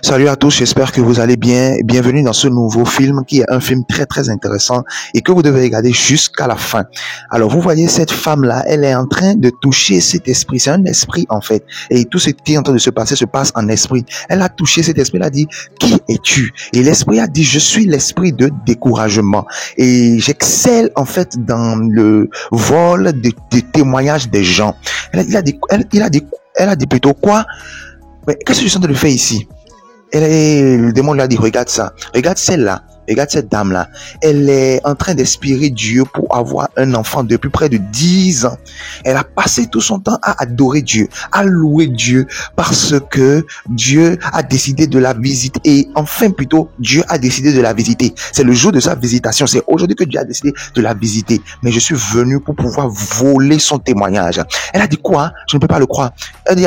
Salut à tous, j'espère que vous allez bien. Bienvenue dans ce nouveau film qui est un film très intéressant et que vous devez regarder jusqu'à la fin. Alors vous voyez cette femme-là, elle est en train de toucher cet esprit. C'est un esprit en fait. Et tout ce qui est en train de se passe en esprit. Elle a touché cet esprit, elle a dit, qui es-tu? Et l'esprit a dit, je suis l'esprit de découragement. Et j'excelle en fait dans le vol de témoignages des gens. Elle a dit plutôt quoi? Mais qu'est-ce que je suis en train de faire ici? Le démon lui a dit, regarde ça, regarde celle-là, regarde cette dame-là. Elle est en train d'espérer Dieu pour avoir un enfant depuis près de 10 ans. Elle a passé tout son temps à adorer Dieu, à louer Dieu, parce que Dieu a décidé de la visiter. Et enfin, plutôt, Dieu a décidé de la visiter. C'est le jour de sa visitation. C'est aujourd'hui que Dieu a décidé de la visiter. Mais je suis venu pour pouvoir voler son témoignage. Elle a dit quoi? Je ne peux pas le croire. Elle dit,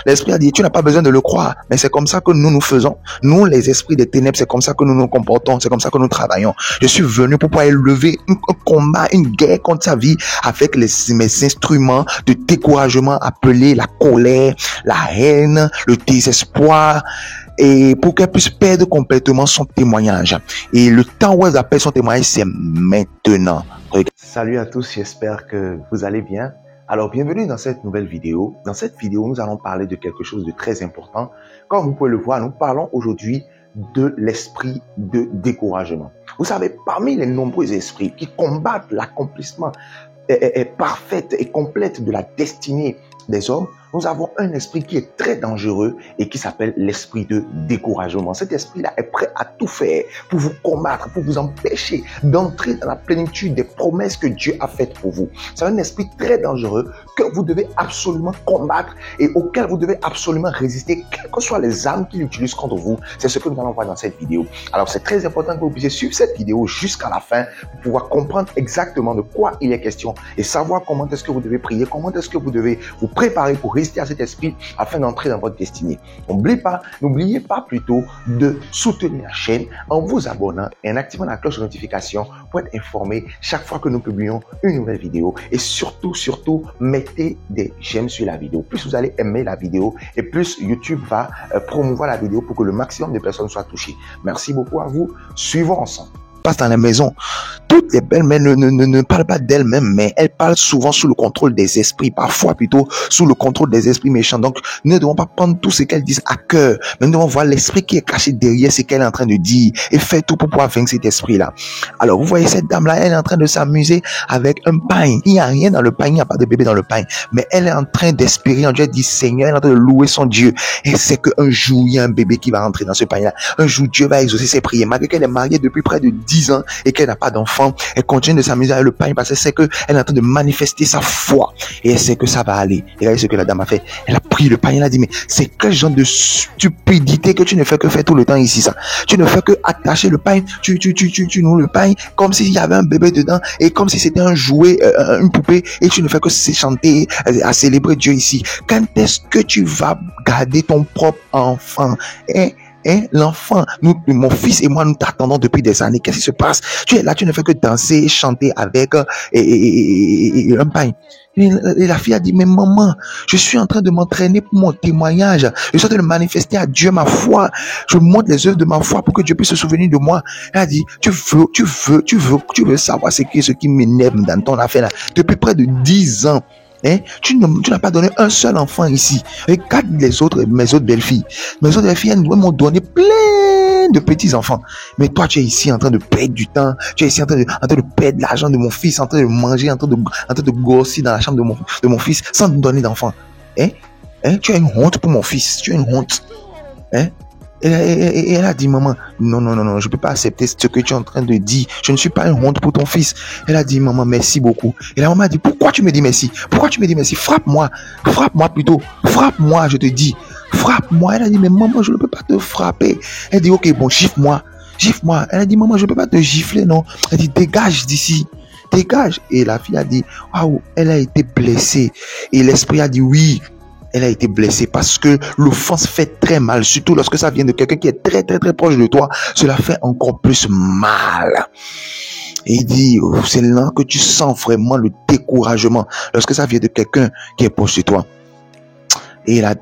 l'esprit a dit, tu n'as pas besoin de le croire. Mais c'est comme ça que nous faisons. Nous, les esprits des ténèbres, c'est comme ça que nous nous comportons. C'est comme ça que nous travaillons. Je suis venu pour pouvoir élever un combat, une guerre contre sa vie avec mes instruments de découragement appelés la colère, la haine, le désespoir, et pour qu'elle puisse perdre complètement son témoignage. Et le temps où elle va perdre son témoignage, c'est maintenant. Salut à tous, j'espère que vous allez bien. Alors, bienvenue dans cette nouvelle vidéo. Dans cette vidéo, nous allons parler de quelque chose de très important. Comme vous pouvez le voir, nous parlons aujourd'hui de l'esprit de découragement. Vous savez, parmi les nombreux esprits qui combattent l'accomplissement parfaite et complète de la destinée des hommes, nous avons un esprit qui est très dangereux et qui s'appelle l'esprit de découragement. Cet esprit-là est prêt à tout faire pour vous combattre, pour vous empêcher d'entrer dans la plénitude des promesses que Dieu a faites pour vous. C'est un esprit très dangereux que vous devez absolument combattre et auquel vous devez absolument résister, quelles que soient les armes qu'il utilise contre vous. C'est ce que nous allons voir dans cette vidéo. Alors, c'est très important que vous puissiez suivre cette vidéo jusqu'à la fin pour pouvoir comprendre exactement de quoi il est question et savoir comment est-ce que vous devez prier, comment est-ce que vous devez vous préparer pour résister à cet esprit afin d'entrer dans votre destinée. N'oubliez pas plutôt de soutenir la chaîne en vous abonnant et en activant la cloche de notification pour être informé chaque fois que nous publions une nouvelle vidéo. Et surtout, mettez des j'aime sur la vidéo. Plus vous allez aimer la vidéo et plus YouTube va promouvoir la vidéo pour que le maximum de personnes soient touchées. Merci beaucoup à vous. Suivons ensemble. Passe dans la maison. Toutes les belles-mères ne parlent pas d'elles-mêmes, mais elles parlent souvent sous le contrôle des esprits, parfois plutôt sous le contrôle des esprits méchants. Donc, nous ne devons pas prendre tout ce qu'elles disent à cœur, mais nous devons voir l'esprit qui est caché derrière ce qu'elle est en train de dire et faire tout pour pouvoir vaincre cet esprit-là. Alors, vous voyez cette dame-là, elle est en train de s'amuser avec un pain. Il n'y a rien dans le pain, il n'y a pas de bébé dans le pain, mais elle est en train d'espérer en Dieu. Elle dit, Seigneur, elle est en train de louer son Dieu. Et c'est qu'un jour, il y a un bébé qui va rentrer dans ce pain-là. Un jour, Dieu va exaucer ses prières. Malgré qu'elle est mariée depuis près de 10 ans et qu'elle n'a pas d'enfant, elle continue de s'amuser avec le pain parce qu'elle sait qu'elle est en train de manifester sa foi et elle sait que ça va aller. Et regardez ce que la dame a fait. Elle a pris le pain, elle a dit, mais c'est quel genre de stupidité que tu ne fais que faire tout le temps ici, ça. Tu ne fais que attacher le pain, tu noues le pain comme s'il y avait un bébé dedans et comme si c'était un jouet, une poupée, et tu ne fais que chanter, à célébrer Dieu ici. Quand est-ce que tu vas garder ton propre enfant? L'enfant, mon fils et moi, nous t'attendons depuis des années. Qu'est-ce qui se passe? Tu es là, tu ne fais que danser, chanter avec un pain. Et la fille a dit, mais maman, je suis en train de m'entraîner pour mon témoignage. Je suis en train de manifester à Dieu ma foi. Je montre les œuvres de ma foi pour que Dieu puisse se souvenir de moi. Elle a dit, tu veux savoir ce qui m'énerve dans ton affaire là. Depuis près de 10 ans. Tu n'as pas donné un seul enfant ici. Regarde mes autres belles-filles. Mes autres belles-filles, elles m'ont donné plein de petits-enfants. Mais toi, tu es ici en train de perdre du temps. Tu es ici en train de perdre l'argent de mon fils, en train de manger, en train de grossir dans la chambre de mon fils sans me donner d'enfant. Tu as une honte pour mon fils. Tu as une honte. Et elle a dit, maman, non, je peux pas accepter ce que tu es en train de dire. Je ne suis pas une honte pour ton fils. Elle a dit, maman, merci beaucoup. Et la maman a dit, pourquoi tu me dis merci? Pourquoi tu me dis merci? Frappe-moi plutôt. Frappe-moi, je te dis. Frappe-moi. Elle a dit, mais maman, je ne peux pas te frapper. Elle dit, ok, bon, gifle-moi. Elle a dit, maman, je ne peux pas te gifler, non. Elle dit, dégage d'ici. Dégage. Et la fille a dit, waouh, elle a été blessée. Et l'esprit a dit, oui. Elle a été blessée parce que l'offense fait très mal, surtout lorsque ça vient de quelqu'un qui est très proche de toi. Cela fait encore plus mal. Et il dit, c'est là que tu sens vraiment le découragement lorsque ça vient de quelqu'un qui est proche de toi. Et la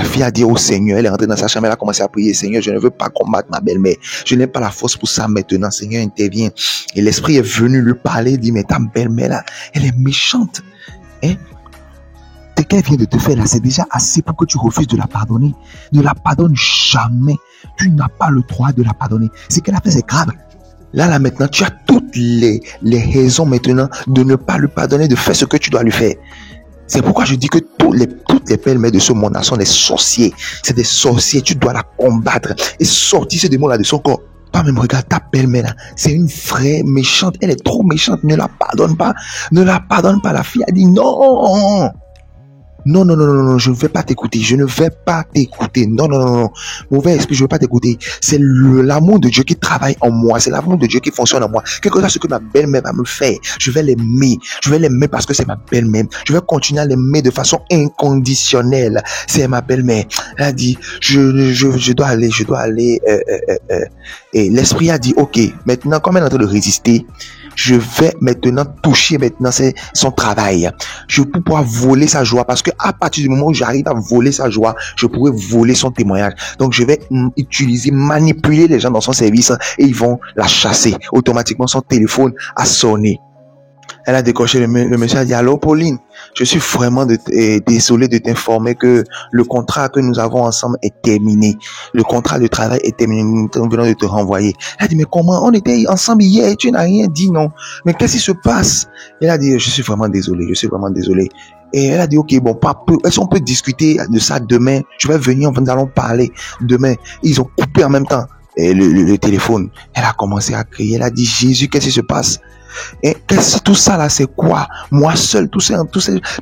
fille a dit au Seigneur, elle est rentrée dans sa chambre, elle a commencé à prier, Seigneur, je ne veux pas combattre ma belle-mère. Je n'ai pas la force pour ça maintenant. Seigneur, intervient. Et l'esprit est venu lui parler, dit, mais ta belle-mère là, elle est méchante. Hein? Ce qu'elle vient de te faire là, c'est déjà assez pour que tu refuses de la pardonner. Ne la pardonne jamais. Tu n'as pas le droit de la pardonner. Ce qu'elle a fait, c'est grave. Là, maintenant, tu as toutes les raisons maintenant de ne pas lui pardonner, de faire ce que tu dois lui faire. C'est pourquoi je dis que toutes les belles-mères de ce monde-là sont des sorciers. C'est des sorciers. Tu dois la combattre et sortir ce démon-là de son corps. Toi-même, regarde ta belle-mère là. C'est une vraie méchante. Elle est trop méchante. Ne la pardonne pas. Ne la pardonne pas. La fille a dit non. Non, non, non, non, non, je ne vais pas t'écouter. Je ne vais pas t'écouter. Non, non, non, non. Mauvais esprit, je ne vais pas t'écouter. C'est l'amour de Dieu qui travaille en moi. C'est l'amour de Dieu qui fonctionne en moi. Quel que soit ce que ma belle-mère va me faire, je vais l'aimer. Je vais l'aimer parce que c'est ma belle-mère. Je vais continuer à l'aimer de façon inconditionnelle. C'est ma belle-mère. Elle a dit, je dois aller. Et l'esprit a dit, ok, maintenant, comme elle est en train de résister, je vais maintenant toucher son travail. Je peux pouvoir voler sa joie parce que à partir du moment où j'arrive à voler sa joie, je pourrais voler son témoignage. Donc je vais manipuler les gens dans son service et ils vont la chasser. Automatiquement, son téléphone a sonné. Elle a décroché, le monsieur a dit, allô Pauline, je suis vraiment désolé de t'informer que le contrat que nous avons ensemble est terminé. Le contrat de travail est terminé, nous venons de te renvoyer. Elle a dit, mais comment? On était ensemble hier et tu n'as rien dit, non? Mais qu'est-ce qui se passe? Elle a dit, je suis vraiment désolé. Et elle a dit, ok, bon, est-ce qu'on peut discuter de ça demain? Je vais venir, nous allons parler demain. Ils ont coupé en même temps le téléphone. Elle a commencé à crier, elle a dit, Jésus, qu'est-ce qui se passe? Et tout ça là, c'est quoi? Moi seul,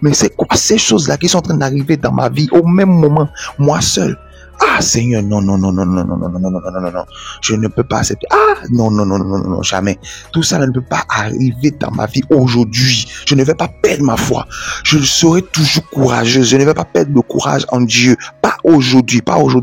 mais c'est quoi ces choses là qui sont en train d'arriver dans ma vie au même moment? Moi seul. Ah Seigneur, non, non, non, non, non, non, non, non, non, non, non, non, non, je ne peux pas accepter. Ah non, non, non, non, non, non, jamais. Tout ça ne peut pas arriver dans ma vie aujourd'hui. Je ne vais pas perdre ma foi. Je serai toujours courageux. Je ne vais pas perdre le courage en Dieu. Pas aujourd'hui,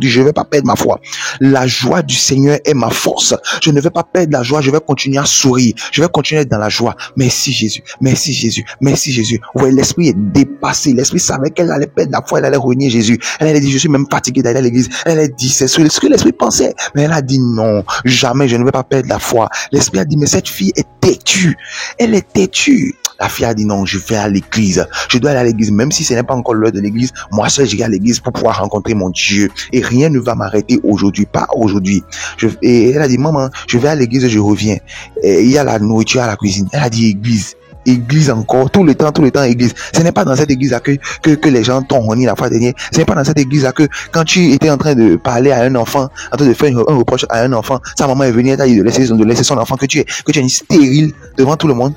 je ne vais pas perdre ma foi. La joie du Seigneur est ma force. Je ne vais pas perdre la joie, je vais continuer à sourire. Je vais continuer à être dans la joie. Merci Jésus, merci Jésus, merci Jésus. Ouais, l'esprit est dépassé. L'esprit savait qu'elle allait perdre la foi, elle allait renier Jésus. Elle allait dire, je suis même fatigué d'aller à l'église. Elle a dit, c'est ce que l'esprit pensait. Mais elle a dit, non, jamais, je ne vais pas perdre la foi. L'esprit a dit, mais cette fille est têtue. Elle est têtue. La fille a dit, non, je vais à l'église. Je dois aller à l'église, même si ce n'est pas encore l'heure de l'église. Moi seul, j'irai à l'église pour pouvoir rencontrer mon Dieu. Et rien ne va m'arrêter aujourd'hui, pas aujourd'hui. Et elle a dit, maman, je vais à l'église et je reviens. Et il y a la nourriture à la cuisine. Elle a dit, église encore, tout le temps, église. Ce n'est pas dans cette église-là que les gens t'ont renié la fois dernière. Ce n'est pas dans cette église-là que quand tu étais en train de parler à un enfant, en train de faire un reproche à un enfant, sa maman est venue, elle t'a dit de laisser son enfant, que tu es une stérile devant tout le monde.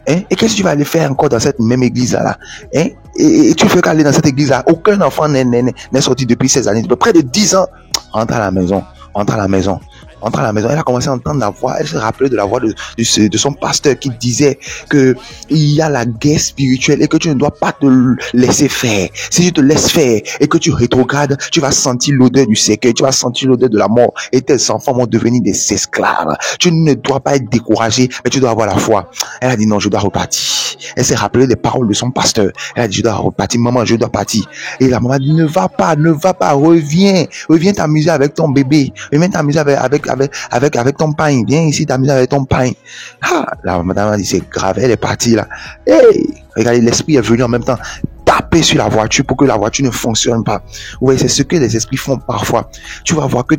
Et qu'est-ce que tu vas aller faire encore dans cette même église-là? Et tu fais qu'aller dans cette église-là. Aucun enfant n'est sorti depuis 16 années, près de 10 ans. Rentre à la maison. Elle a commencé à entendre la voix. Elle se rappelait de la voix de son pasteur qui disait que il y a la guerre spirituelle et que tu ne dois pas te laisser faire. Si tu te laisses faire et que tu rétrogrades, tu vas sentir l'odeur du cercueil, tu vas sentir l'odeur de la mort et tes enfants vont devenir des esclaves. Tu ne dois pas être découragé, mais tu dois avoir la foi. Elle a dit non, je dois repartir. Elle s'est rappelée des paroles de son pasteur. Elle a dit je dois repartir, maman, je dois partir. Et la maman a dit ne va pas, reviens t'amuser avec ton bébé, reviens t'amuser avec ton pain. Viens ici t'amuser avec ton pain. Ah, la madame a dit c'est grave, elle est partie là. Hey, regardez, l'esprit est venu en même temps taper sur la voiture pour que la voiture ne fonctionne pas. Oui, c'est ce que les esprits font parfois. Tu vas voir que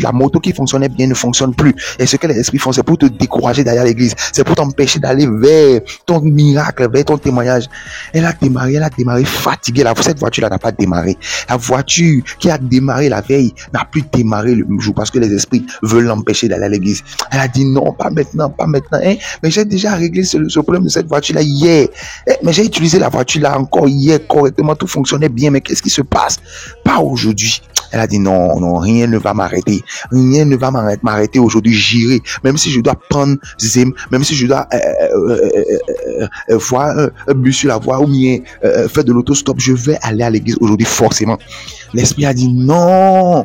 la moto qui fonctionnait bien ne fonctionne plus. Et ce que les esprits font, c'est pour te décourager derrière l'église. C'est pour t'empêcher d'aller vers ton miracle, vers ton témoignage. Elle a démarré fatiguée. Cette voiture-là n'a pas démarré. La voiture qui a démarré la veille n'a plus démarré le jour parce que les esprits veulent l'empêcher d'aller à l'église. Elle a dit non, pas maintenant. Mais j'ai déjà réglé ce problème de cette voiture-là hier. Mais j'ai utilisé la voiture-là encore hier correctement, tout fonctionnait bien, mais qu'est-ce qui se passe? Pas aujourd'hui. Elle a dit non, rien ne va m'arrêter. Rien ne va m'arrêter aujourd'hui. J'irai, même si je dois prendre Zim, même si je dois voir un bus sur la voie ou bien faire de l'autostop, je vais aller à l'église aujourd'hui forcément. L'esprit a dit non.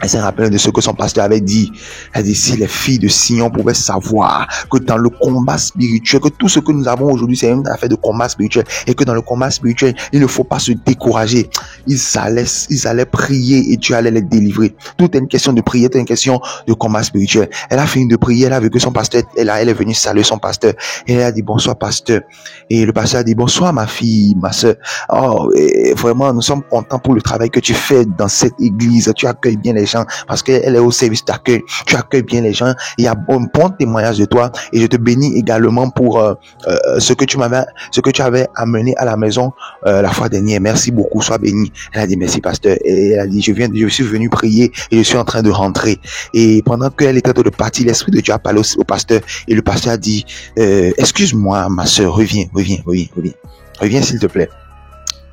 Elle s'est rappelée de ce que son pasteur avait dit. Elle a dit, si les filles de Sion pouvaient savoir que dans le combat spirituel, que tout ce que nous avons aujourd'hui, c'est une affaire de combat spirituel, et que dans le combat spirituel, il ne faut pas se décourager. Ils allaient prier et Dieu allait les délivrer. Tout est une question de prière, tout est une question de combat spirituel. Elle a fini de prier, elle a vu que son pasteur, elle est venue saluer son pasteur. Et elle a dit, bonsoir pasteur. Et le pasteur a dit, bonsoir ma fille, ma soeur. Oh, et vraiment, nous sommes contents pour le travail que tu fais dans cette église. Tu accueilles bien les gens parce qu'elle est au service d'accueil. Tu accueilles bien les gens. Il y a un bon témoignage de toi et je te bénis également pour ce que tu avais amené à la maison la fois dernière. Merci beaucoup, sois béni. Elle a dit merci pasteur et elle a dit je suis venu prier et je suis en train de rentrer. Et pendant qu'elle était en train de partir, l'esprit de Dieu a parlé au pasteur et le pasteur a dit excuse-moi ma soeur, reviens s'il te plaît.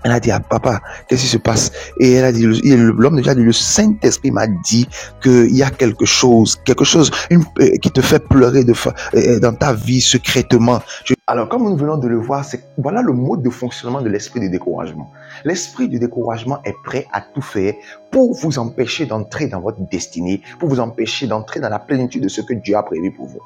Elle a dit à papa, qu'est-ce qui se passe? Et elle a dit, l'homme de Dieu a dit, le Saint-Esprit m'a dit qu'il y a quelque chose qui te fait pleurer dans ta vie secrètement. Alors, comme nous venons de le voir, voilà le mode de fonctionnement de l'esprit de découragement. L'esprit de découragement est prêt à tout faire pour vous empêcher d'entrer dans votre destinée, pour vous empêcher d'entrer dans la plénitude de ce que Dieu a prévu pour vous.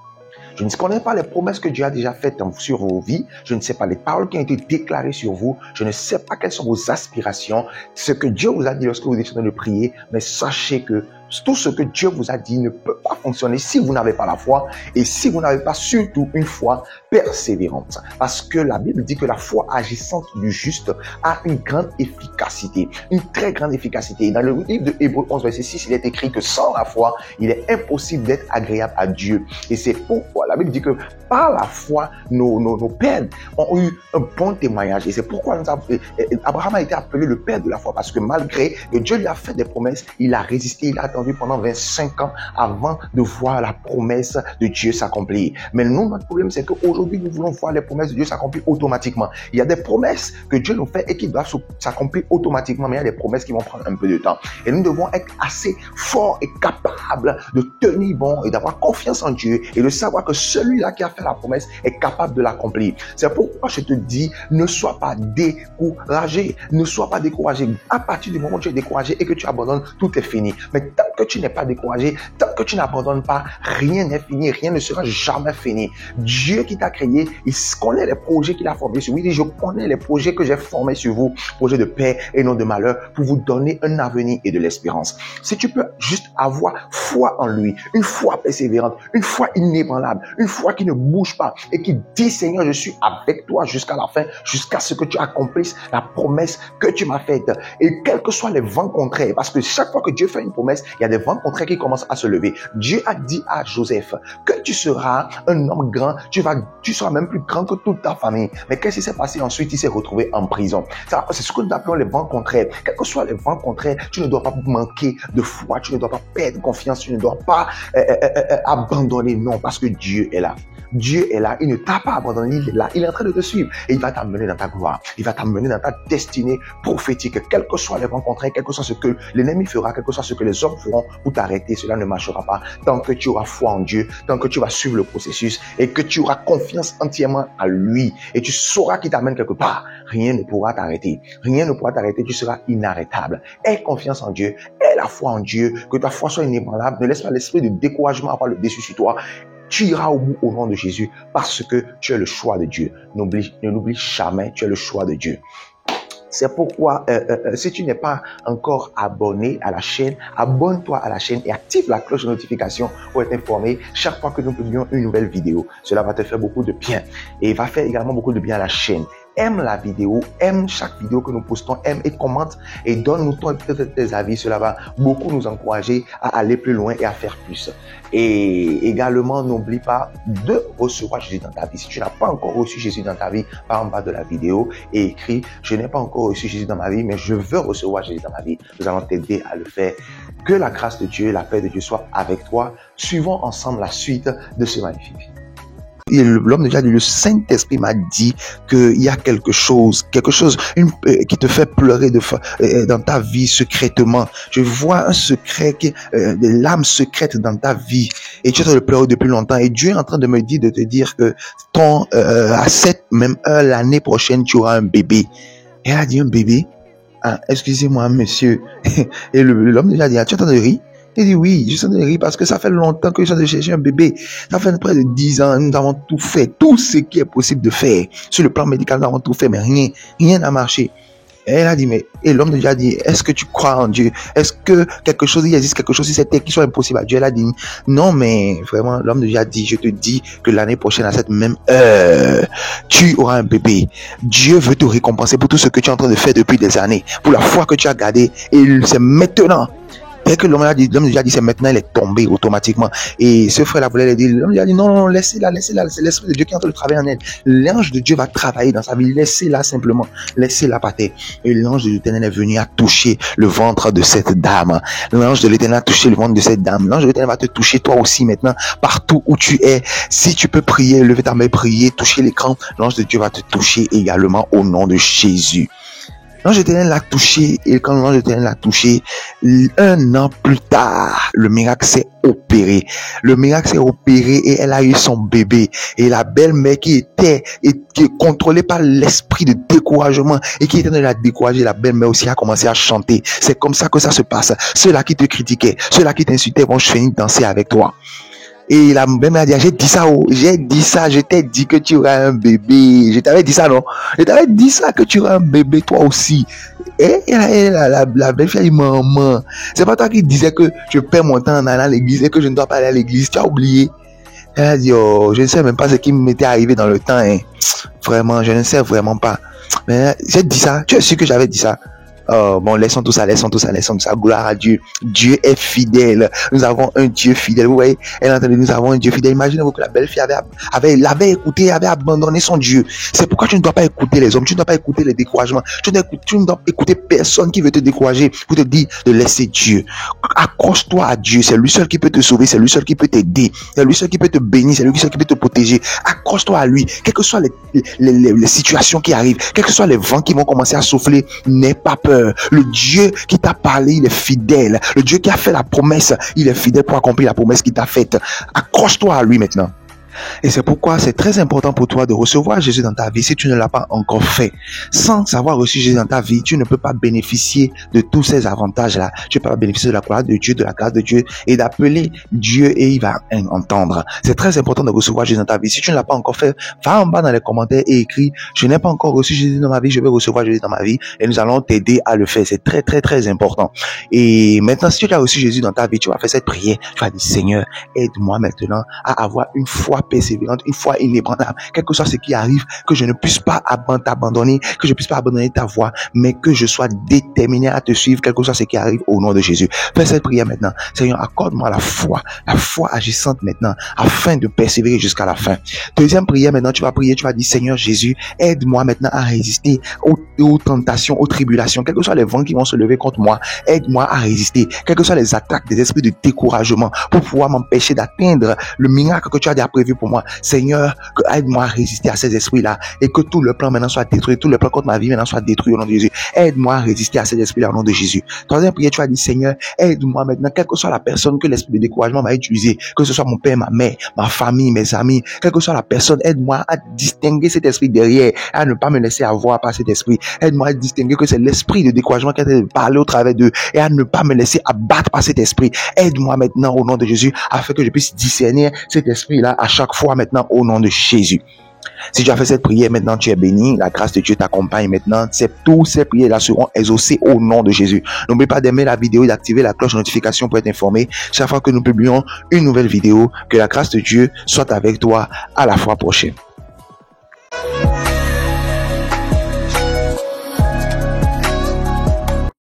Je ne connais pas les promesses que Dieu a déjà faites sur vos vies. Je ne sais pas les paroles qui ont été déclarées sur vous. Je ne sais pas quelles sont vos aspirations, ce que Dieu vous a dit lorsque vous étiez en train de prier. Mais sachez que tout ce que Dieu vous a dit ne peut pas fonctionner si vous n'avez pas la foi et si vous n'avez pas surtout une foi persévérante. Parce que la Bible dit que la foi agissante du juste a une grande efficacité, une très grande efficacité. Dans le livre de Hébreux 11, verset 6, il est écrit que sans la foi, il est impossible d'être agréable à Dieu. Et c'est pourquoi la Bible dit que par la foi, nos pères ont eu un bon témoignage. Et c'est pourquoi Abraham a été appelé le père de la foi. Parce que malgré que Dieu lui a fait des promesses, il a résisté, il a attendu pendant 25 ans avant de voir la promesse de Dieu s'accomplir. Mais nous, notre problème, c'est qu'aujourd'hui, nous voulons voir les promesses de Dieu s'accomplir automatiquement. Il y a des promesses que Dieu nous fait et qui doivent s'accomplir automatiquement, mais il y a des promesses qui vont prendre un peu de temps. Et nous devons être assez forts et capables de tenir bon et d'avoir confiance en Dieu et de savoir que celui-là qui a fait la promesse est capable de l'accomplir. C'est pourquoi je te dis, ne sois pas découragé. Ne sois pas découragé. À partir du moment où tu es découragé et que tu abandonnes, tout est fini. Mais tant que tu n'es pas découragé, tant que tu n'abandonnes pas, rien n'est fini, rien ne sera jamais fini. Dieu qui t'a créé, il connaît les projets qu'il a formés sur vous. Il dit, je connais les projets que j'ai formés sur vous, projets de paix et non de malheur, pour vous donner un avenir et de l'espérance. Si tu peux juste avoir foi en lui, une foi persévérante, une foi inébranlable, une foi qui ne bouge pas et qui dit, Seigneur, je suis avec toi jusqu'à la fin, jusqu'à ce que tu accomplisses la promesse que tu m'as faite. Et quels que soient les vents contraires, parce que chaque fois que Dieu fait une promesse, il y a des vents contraires qui commencent à se lever. Dieu a dit à Joseph que tu seras un homme grand, tu seras même plus grand que toute ta famille. Mais qu'est-ce qui s'est passé ensuite? Il s'est retrouvé en prison. C'est ce que nous appelons les vents contraires. Quels que soient les vents contraires, tu ne dois pas manquer de foi, tu ne dois pas perdre confiance, tu ne dois pas abandonner. Non, parce que Dieu est là. Dieu est là, il ne t'a pas abandonné, il est là, il est en train de te suivre et il va t'amener dans ta gloire, il va t'amener dans ta destinée prophétique, quels que soient les vents contraires, quel que soit ce que l'ennemi fera, quel que soit ce que les hommes feront pour t'arrêter, cela ne marchera pas tant que tu auras foi en Dieu, tant que tu vas suivre le processus et que tu auras confiance entièrement à lui et tu sauras qu'il t'amène quelque part, rien ne pourra t'arrêter, tu seras inarrêtable. Aie confiance en Dieu, aie la foi en Dieu, que ta foi soit inébranlable, ne laisse pas l'esprit de découragement avoir le dessus sur toi. Tu iras au bout au nom de Jésus parce que tu es le choix de Dieu. Ne l'oublie jamais, tu es le choix de Dieu. C'est pourquoi, si tu n'es pas encore abonné à la chaîne, abonne-toi à la chaîne et active la cloche de notification pour être informé chaque fois que nous publions une nouvelle vidéo. Cela va te faire beaucoup de bien et va faire également beaucoup de bien à la chaîne. Aime la vidéo, aime chaque vidéo que nous postons, aime et commente et donne-nous tes avis. Cela va beaucoup nous encourager à aller plus loin et à faire plus. Et également, n'oublie pas de recevoir Jésus dans ta vie. Si tu n'as pas encore reçu Jésus dans ta vie, par en bas de la vidéo et écris, je n'ai pas encore reçu Jésus dans ma vie, mais je veux recevoir Jésus dans ma vie. Nous allons t'aider à le faire. Que la grâce de Dieu, la paix de Dieu soit avec toi. Suivons ensemble la suite de ce magnifique. Et l'homme de Dieu, le Saint-Esprit m'a dit qu'il y a quelque chose qui te fait pleurer dans ta vie secrètement. Je vois un secret, des larmes secrètes dans ta vie. Et tu es en train de pleurer depuis longtemps. Et Dieu est en train de me dire, de te dire que à cette même heure, l'année prochaine, tu auras un bébé. Et elle a dit un bébé? Ah, excusez-moi, monsieur. Et l'homme de Dieu a dit, tu es en train de rire? Il dit oui, je suis en train de rire parce que ça fait longtemps que je suis en train de chercher un bébé. Ça fait près de 10 ans, nous avons tout fait, tout ce qui est possible de faire. Sur le plan médical, nous avons tout fait, mais rien n'a marché. Et elle a dit, et l'homme de Dieu a dit, est-ce que tu crois en Dieu? Est-ce que il existe quelque chose, si c'était qui soit impossible à Dieu? Elle a dit, non, mais vraiment, l'homme de Dieu a dit, je te dis que l'année prochaine, à cette même heure, tu auras un bébé. Dieu veut te récompenser pour tout ce que tu es en train de faire depuis des années, pour la foi que tu as gardée, et c'est maintenant. Dès que l'homme a dit, c'est maintenant, elle est tombée automatiquement. Et ce frère-là voulait lui dire, l'homme lui a dit, non, laissez-la, c'est l'esprit de Dieu qui est en train de travailler en elle. L'ange de Dieu va travailler dans sa vie, laissez-la simplement, laissez-la par terre. Et l'ange de l'Éternel est venu à toucher le ventre de cette dame. L'ange de l'Éternel a touché le ventre de cette dame. L'ange de l'Éternel va te toucher toi aussi maintenant, partout où tu es. Si tu peux prier, lever ta main, prier, toucher l'écran, l'ange de Dieu va te toucher également au nom de Jésus. L'ange de l'Éternel l'a touché, et quand l'ange de l'Éternel l'a touché, 1 an plus tard, le miracle s'est opéré. Le miracle s'est opéré et elle a eu son bébé. Et la belle-mère qui est contrôlée par l'esprit de découragement et qui était en train de la décourager, la belle-mère aussi a commencé à chanter. C'est comme ça que ça se passe. Ceux-là qui te critiquaient, ceux-là qui t'insultaient vont finir danser avec toi. Et la même a dit, j'ai dit ça, je t'ai dit que tu auras un bébé. Je t'avais dit ça, non? Je t'avais dit ça, que tu auras un bébé toi aussi. Et la belle fille a dit, maman, c'est pas toi qui disais que je perds mon temps en allant à l'église et que je ne dois pas aller à l'église. Tu as oublié. Elle a dit, oh, je ne sais même pas ce qui m'était arrivé dans le temps, hein. Vraiment, je ne sais vraiment pas. Mais j'ai dit ça. Tu es sûr que j'avais dit ça? Oh, bon, laissons tout ça. Gloire à Dieu. Dieu est fidèle. Nous avons un Dieu fidèle. Vous voyez, elle a entendu, nous avons un Dieu fidèle. Imaginez-vous que la belle fille l'avait écouté, avait abandonné son Dieu. C'est pourquoi tu ne dois pas écouter les hommes. Tu ne dois pas écouter les découragements. Tu ne dois écouter personne qui veut te décourager pour te dire de laisser Dieu. Accroche-toi à Dieu. C'est lui seul qui peut te sauver. C'est lui seul qui peut t'aider. C'est lui seul qui peut te bénir. C'est lui seul qui peut te protéger. Accroche-toi à lui. Quelles que soient les situations qui arrivent, quels que soient les vents qui vont commencer à souffler, n'aie pas peur. Le Dieu qui t'a parlé, il est fidèle. Le Dieu qui a fait la promesse, il est fidèle pour accomplir la promesse qu'il t'a faite. Accroche-toi à lui maintenant. Et c'est pourquoi c'est très important pour toi de recevoir Jésus dans ta vie si tu ne l'as pas encore fait. Sans avoir reçu Jésus dans ta vie, tu ne peux pas bénéficier de tous ces avantages-là. Tu ne peux pas bénéficier de la gloire de Dieu, de la grâce de Dieu et d'appeler Dieu et il va entendre. C'est très important de recevoir Jésus dans ta vie. Si tu ne l'as pas encore fait, va en bas dans les commentaires et écris, je n'ai pas encore reçu Jésus dans ma vie, je vais recevoir Jésus dans ma vie et nous allons t'aider à le faire. C'est très, très, très important. Et maintenant, si tu as reçu Jésus dans ta vie, tu vas faire cette prière. Tu vas dire, Seigneur, aide-moi maintenant à avoir une foi persévérante, une foi inébranlable, quel que soit ce qui arrive, que je ne puisse pas t'abandonner, que je puisse pas abandonner ta voie, mais que je sois déterminé à te suivre, quel que soit ce qui arrive au nom de Jésus. Fais cette prière maintenant. Seigneur, accorde-moi la foi agissante maintenant, afin de persévérer jusqu'à la fin. Deuxième prière maintenant, tu vas prier, tu vas dire, Seigneur Jésus, aide-moi maintenant à résister aux tentations, aux tribulations, quels que soient les vents qui vont se lever contre moi, aide-moi à résister, quelles que soient les attaques des esprits de découragement, pour pouvoir m'empêcher d'atteindre le miracle que tu as déjà prévu pour moi. Seigneur, aide-moi à résister à ces esprits-là et que tout le plan maintenant soit détruit, tout le plan contre ma vie maintenant soit détruit au nom de Jésus. Aide-moi à résister à ces esprits-là au nom de Jésus. Troisième prière, tu vas dire, Seigneur, aide-moi maintenant, quelle que soit la personne que l'esprit de découragement va utiliser, que ce soit mon père, ma mère, ma famille, mes amis, quelle que soit la personne, aide-moi à distinguer cet esprit derrière, à ne pas me laisser avoir par cet esprit. Aide-moi à distinguer que c'est l'esprit de découragement qui est en train de parler au travers d'eux et à ne pas me laisser abattre par cet esprit. Aide-moi maintenant au nom de Jésus afin que je puisse discerner cet esprit-là à chaque fois maintenant au nom de Jésus. Si tu as fait cette prière maintenant, tu es béni. La grâce de Dieu t'accompagne maintenant. Tous ces prières-là seront exaucées au nom de Jésus. N'oublie pas d'aimer la vidéo et d'activer la cloche de notification pour être informé chaque fois que nous publions une nouvelle vidéo. Que la grâce de Dieu soit avec toi à la fois prochaine.